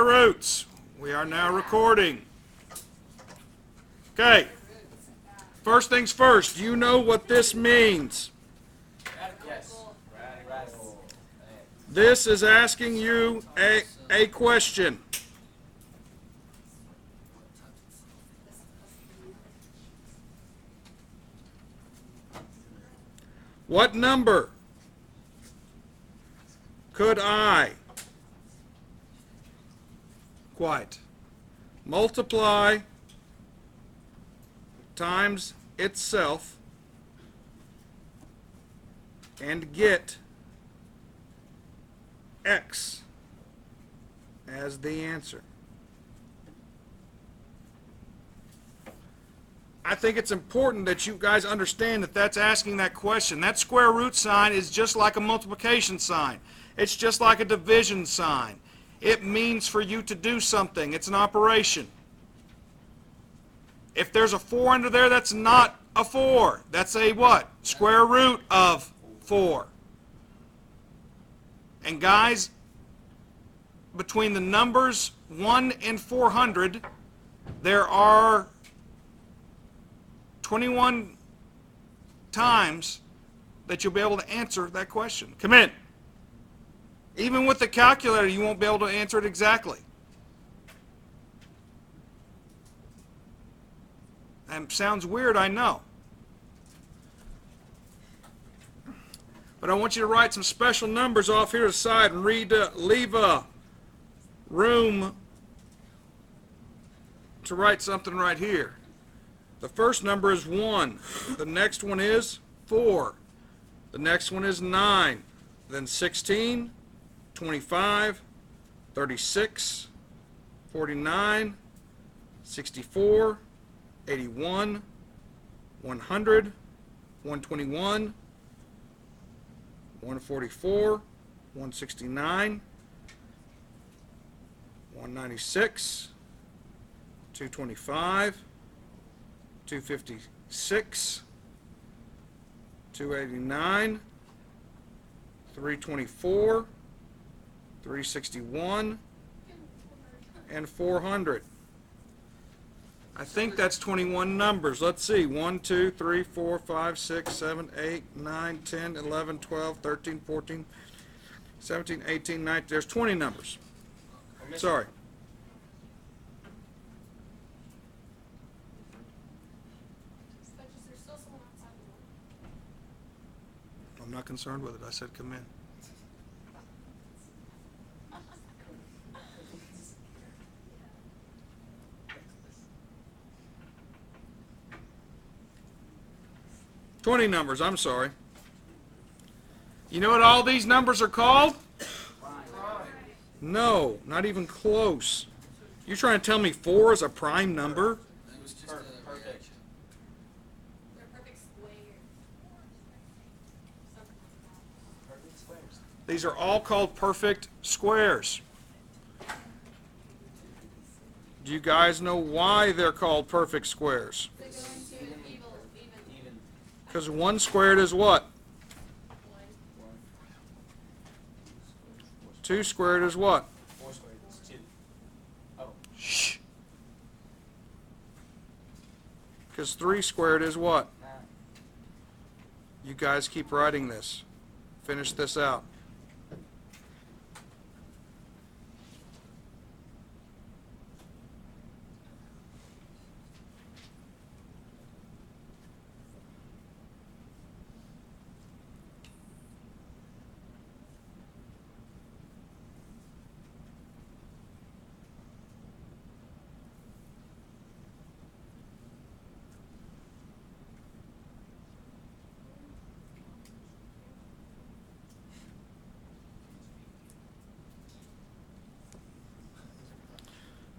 square roots. We are now recording. Okay. First things first, do you know what this means? Yes. Radical. This is asking you a question. What number could I multiply times itself and get x as the answer? I think it's important that you guys understand that that's asking that question. That square root sign is just like a multiplication sign. It's just like a division sign. It means for you to do something. It's an operation. If there's a 4 under there, that's not a 4. That's a what? Square root of 4. And guys, between the numbers 1 and 400, there are 21 times that you'll be able to answer that question. Come in. Even with the calculator, you won't be able to answer it exactly. And sounds weird, I know. But I want you to write some special numbers off here to the side and leave room to write something right here. The first number is 1. The next one is 4. The next one is 9. Then 16, 25, 36, 49, 64, 81, 100, 121, 144, 169, 196, 225, 256, 289, 324, 361, and 400. I think that's 21 numbers. Let's see. 1, 2, 3, 4, 5, 6, 7, 8, 9, 10, 11, 12, 13, 14, 17, 18, 19. There's 20 numbers. Sorry. I'm not concerned with it. I said come in. $20 numbers, I'm sorry. You know what all these numbers are called? No, not even close. You're trying to tell me 4 is a prime number? Perfect. They're perfect squares. These are all called perfect squares. Do you guys know why they're called perfect squares? They go into even. Because 1 squared is what? 2 squared is what? 4 squared is 2. Oh. Shh. Because 3 squared is what? 9. You guys keep writing this. Finish this out.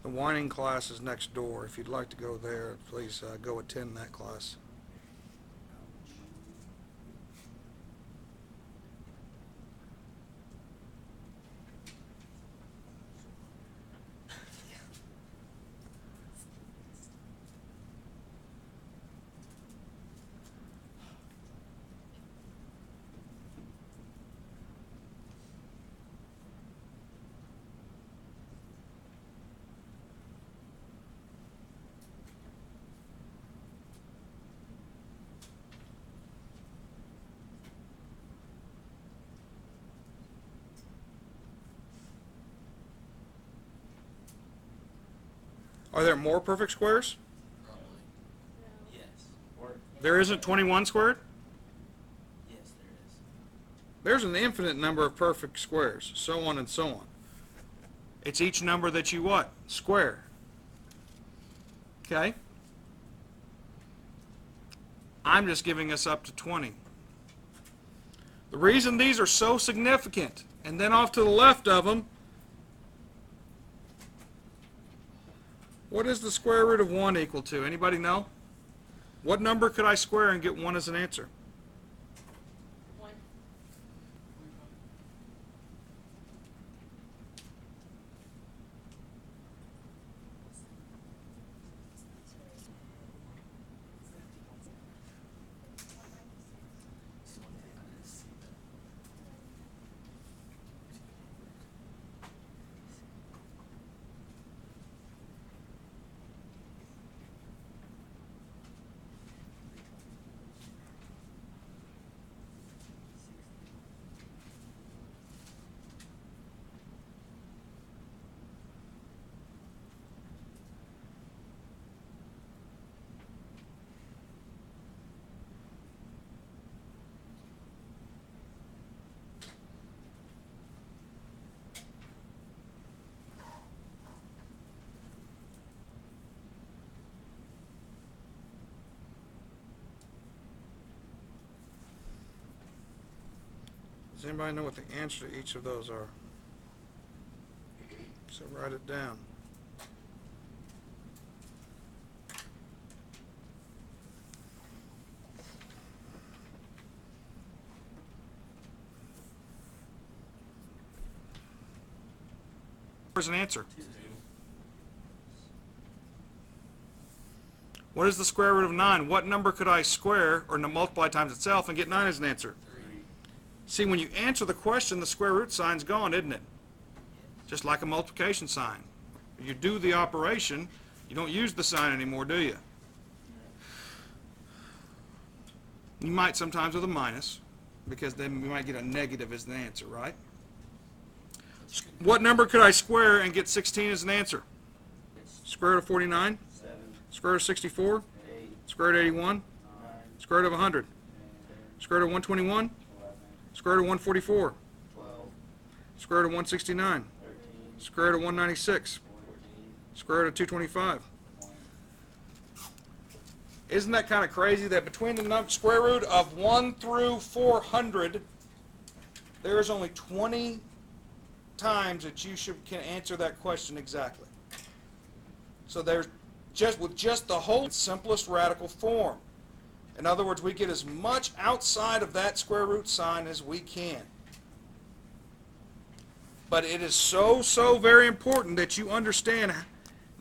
The whining class is next door. If you'd like to go there, please go attend that class. Are there more perfect squares? Probably. Yes. Or, There isn't 21 squared? yes, there is. There's an infinite number of perfect squares, so on and so on. It's each number that you what? Square. Okay? I'm just giving us up to 20. The reason these are so significant, and then off to the left of them, what is the square root of 1 equal to? Anybody know? What number could I square and get 1 as an answer? 1. Does anybody know what the answer to each of those are? So write it down. Here's an answer. 2. What is the square root of 9? What number could I square or multiply times itself and get 9 as an answer? 3. See, when you answer the question, the square root sign's gone, isn't it? Just like a multiplication sign. You do the operation, you don't use the sign anymore, do you? You might sometimes with a minus, because then we might get a negative as the answer, right? What number could I square and get 16 as an answer? Square root of 49? 7. Square root of 64? 8. Square root of 81? 9. Square root of 100? 10. Square root of 121? 11. Square root of 144? 12. Square root of 169? 13. Square root of 196? 14. Square root of 225? 20. Isn't that kind of crazy that between the square root of 1 through 400, there is only 20 times that you can answer that question exactly. So there's just the whole simplest radical form. In other words, we get as much outside of that square root sign as we can. But it is so very important that you understand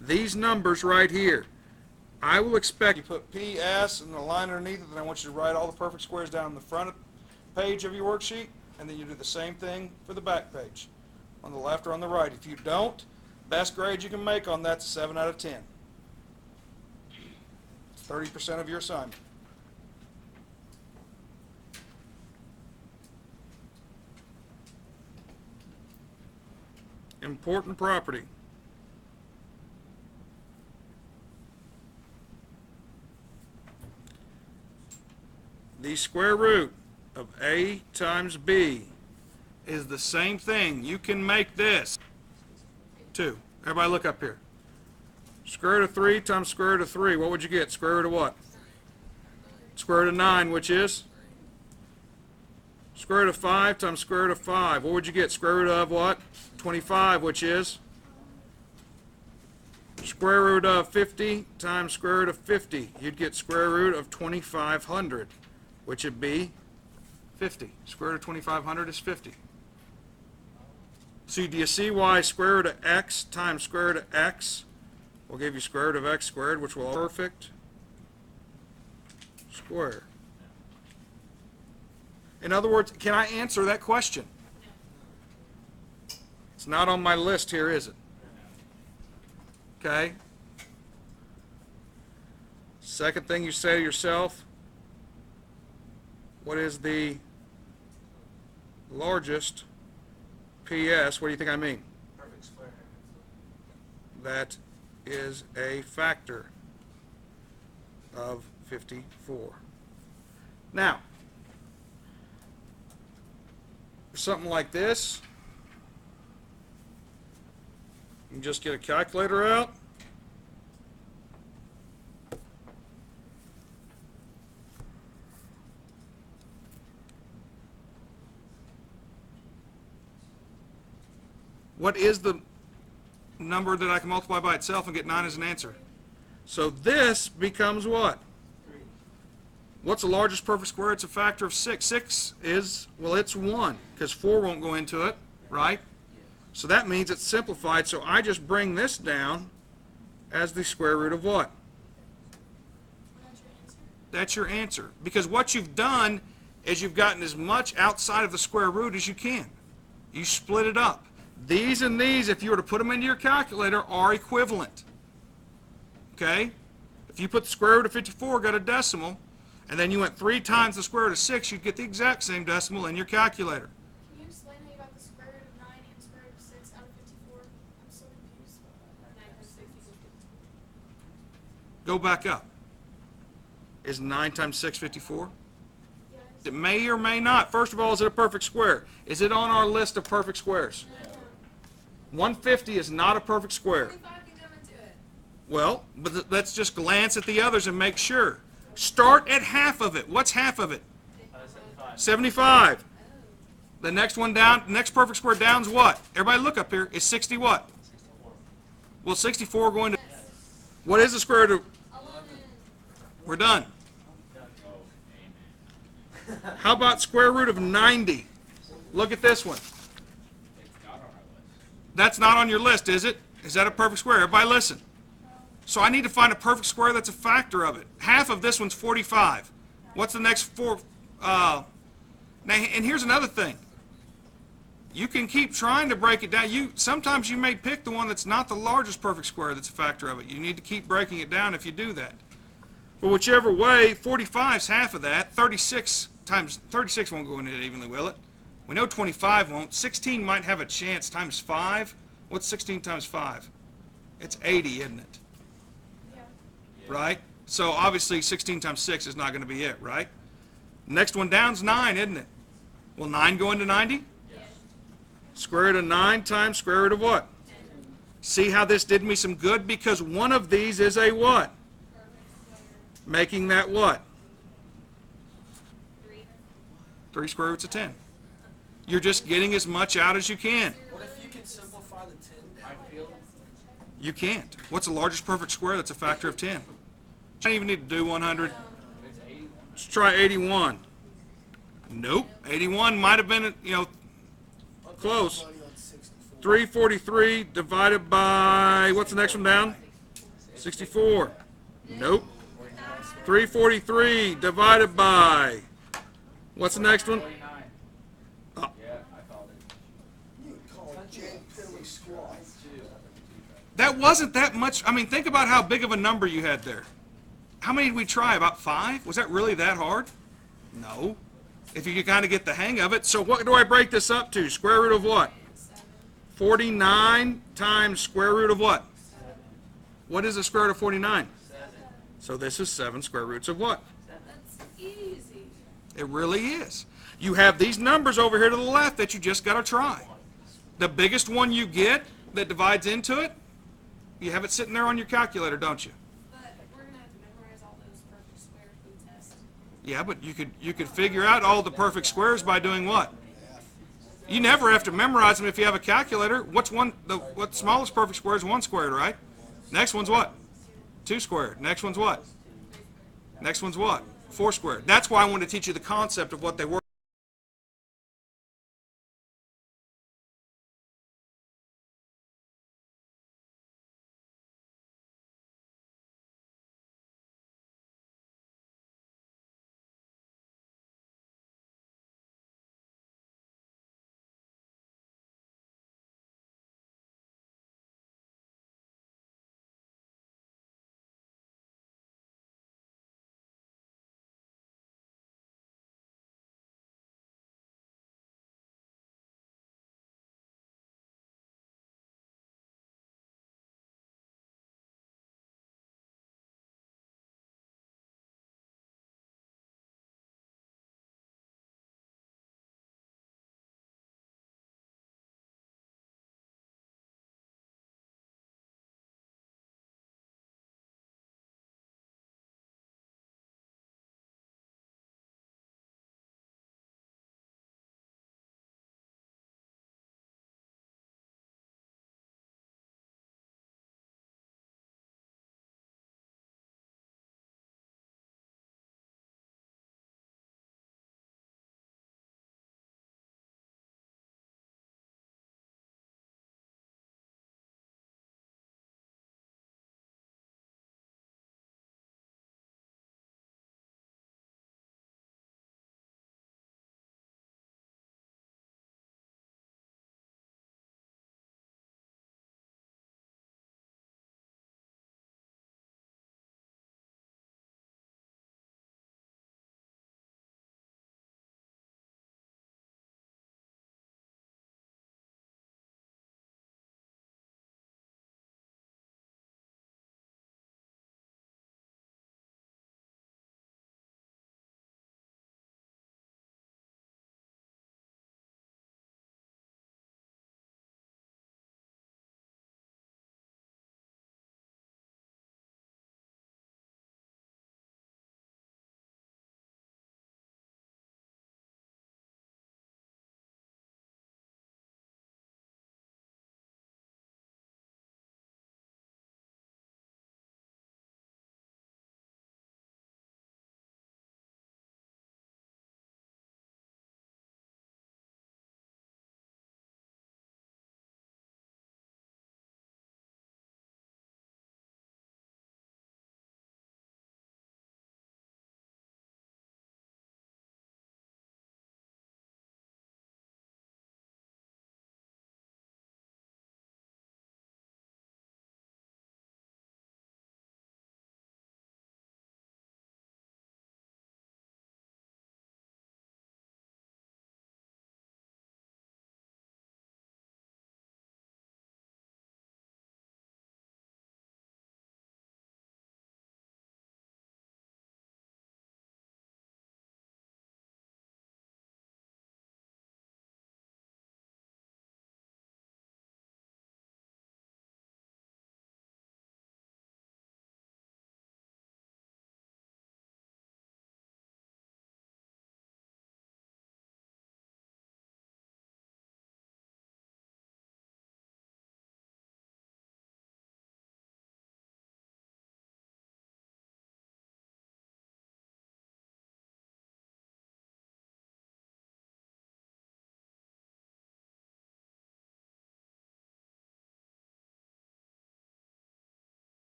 these numbers right here. I will expect you put PS and the line underneath it, then I want you to write all the perfect squares down on the front page of your worksheet, and then you do the same thing for the back page, on the left or on the right. If you don't, best grade you can make on that's a 7 out of 10. It's 30% of your assignment. Important property. The square root of A times B is the same thing. You can make this 2. Everybody look up here. Square root of 3 times square root of 3. What would you get? Square root of what? Square root of 9, which is? Square root of 5 times square root of 5. What would you get? Square root of what? 25, which is? Square root of 50 times square root of 50. You'd get square root of 2,500, which would be 50. Square root of 2,500 is 50. So do you see why square root of x times square root of x will give you square root of x squared, which will be perfect square? In other words, can I answer that question? It's not on my list here, is it? Okay. Second thing you say to yourself, what is the largest PS? What do you think I mean? Perfect square. That is a factor of 54. Now, for something like this, you can just get a calculator out. What is the number that I can multiply by itself and get 9 as an answer? So this becomes what? 3. What's the largest perfect square? It's a factor of 6. 6 is, well, it's 1, because 4 won't go into it, right? So that means it's simplified, so I just bring this down as the square root of what? That's your answer. Because what you've done is you've gotten as much outside of the square root as you can. You split it up. These and these, if you were to put them into your calculator, are equivalent. Okay? If you put the square root of 54, got a decimal, and then you went 3 times the square root of 6, you'd get the exact same decimal in your calculator. Can you explain how you got the square root of 9 and square root of 6 out of 54? I'm so confused. 9 times 6 equals 54. Go back up. Is 9 times 6 54? Yes. It may or may not. First of all, is it a perfect square? Is it on our list of perfect squares? 150 is not a perfect square. 45 can come into it. Well, but let's just glance at the others and make sure. Start at half of it. What's half of it? 75. 75. The next one down, next perfect square down is what? Everybody look up here. Is 60 what? 64. Well, 64 going to... What is the square root of... 11. We're done. How about square root of 90? Look at this one. That's not on your list, is it? Is that a perfect square? Everybody listen. So I need to find a perfect square that's a factor of it. Half of this one's 45. What's the next 4? Now, and here's another thing. You can keep trying to break it down. Sometimes you may pick the one that's not the largest perfect square that's a factor of it. You need to keep breaking it down if you do that. But whichever way, 45 is half of that. 36 won't go into it evenly, will it? We know 25 won't. 16 might have a chance times 5. What's 16 times 5? It's 80, isn't it? Yeah. Right? So obviously 16 times 6 is not going to be it, right? Next one down's 9, isn't it? Will 9 go into 90? Yes. Square root of 9 times square root of what? 10. See how this did me some good? Because one of these is a what? Making that what? 3. 3 square roots of 10. You're just getting as much out as you can. What if you can simplify the 10 down? I feel. You can't. What's the largest perfect square that's a factor of 10? You don't even need to do 100. Let's try 81. Nope. 81 might have been, close. 343 divided by, what's the next one down? 64. Nope. 343 divided by, what's the next one? Oh, that wasn't that much. I mean, think about how big of a number you had there. How many did we try? About 5? Was that really that hard? No. If you could kind of get the hang of it. So what do I break this up to? Square root of what? 49 times square root of what? What is the square root of 49? 7. So this is 7 square roots of what? That's easy. It really is. You have these numbers over here to the left that you just got to try. The biggest one you get that divides into it, you have it sitting there on your calculator, don't you? But we're going to have to memorize all those perfect squares for the test. Yeah, but you could figure out all the perfect squares by doing what? You never have to memorize them if you have a calculator. What's the smallest perfect square is 1 squared, right? Next one's what? 2 squared. Next one's what? Next one's what? 4 squared. That's why I wanted to teach you the concept of what they were.